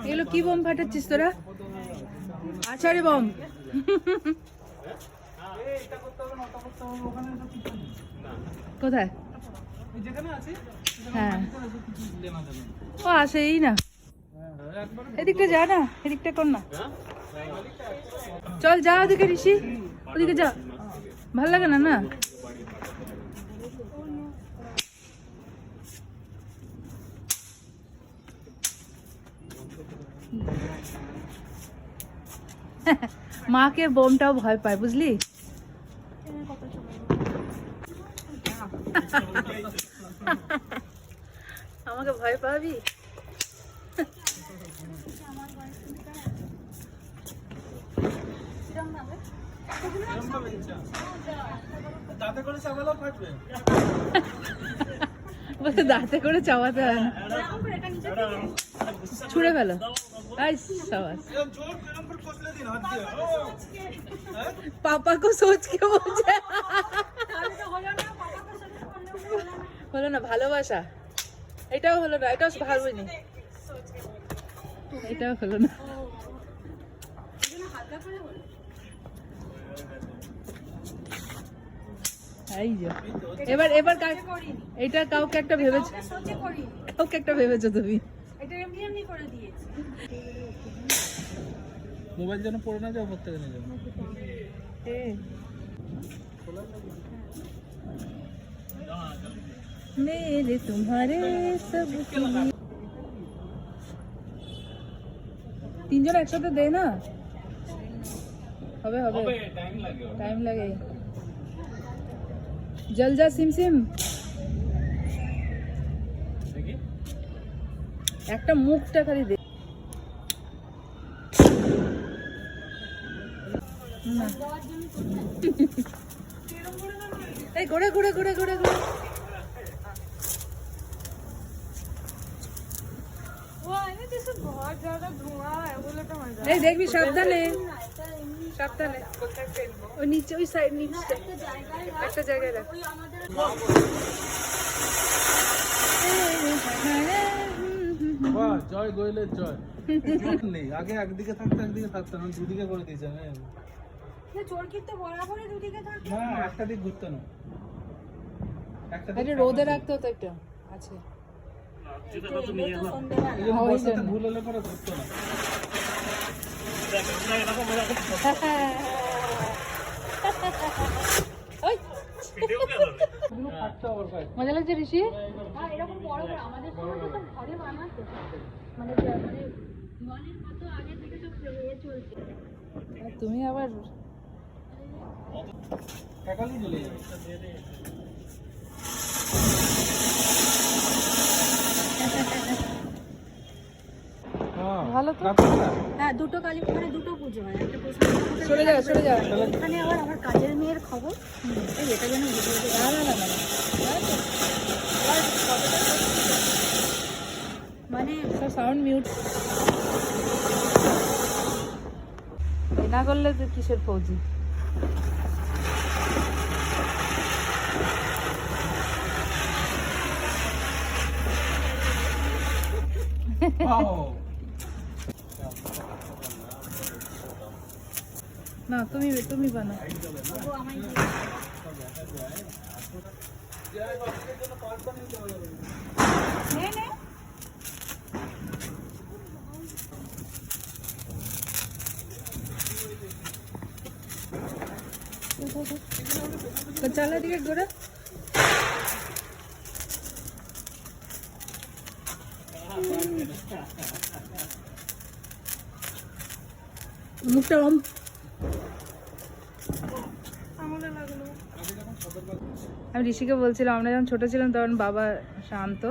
এগুলো কি বোম ফাটাচ্ছিস তোরা? আচারে বোম। কোথায়? হ্যাঁ ও আসেই না, এদিকটা যা না, এদিকটা কর না, চল যা ওদিকে ঋষি, ওদিকে যা, ভাল লাগে না না। মাকে বোমটাও ভয় পায় বুঝলি। আমাকে ভয় পাবি? দাঁতে করে চাওয়াতে হয়, ছুঁড়ে ফেলো। पापा को सोच के बोलছে হলো না ভালোবাসা, এটাও হলো না, এটাও ভালোই, এটাও হলো না। এবার এবার এটা কাউকে একটা ভেবেছো, কাউকে একটা ভেবেছো তুমি, এটা এমনি এমনি করে দিয়েছি। মোবাইল যেন পড়ে না যাও, প্রত্যেকে নিয়ে যাও। मेरे तुम्हारे सब তিনজন একসাথে দে না, হবে হবে, টাইম লাগে। জল যা সিম সিম, একটা মুখটা খালি দে। এই ঘুরে ঘুরে ঘুরে ঘুরে ঘুরে, এই দেখবি সাবধানে, সাবধানে, ওই নিচে, ওই সাইড নিচে একটা জায়গায় রাখ। জয় গোয়েলের জয়। নেই আগে একদিকে থাকতো, একদিকে থাকতো না, দুদিকে করে দিয়েছে। না একটা দিক ঘুরতো না, একটা রোদে রাখতে হতো একটা আছে, ভুল হলে পরে ঘুরতো না। মজা লাগছে ঋষি? তুমি আবার ভালো তো। হ্যাঁ দুটো কালী, মানে দুটো পুজো হয়, একটা চলে যাও চলে যাও। এখানে আবার আমার কাজের মেয়ের খবর, এটা যেন না না না মানে সাউন্ড মিউট না করলে তো কিসের ফৌজি। না তুমি তুমি বানাও। চালা দিকে ঘোরা, মুখটা কম। আমি ঋষিকে বলছিলাম আমরা যখন ছোট ছিলাম তখন বাবা শান্ত,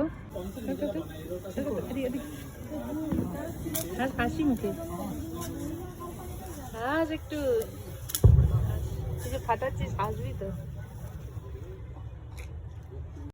হাসি মুখে হাস, একটু ফাটাচ্ছিস, হাসবি তো।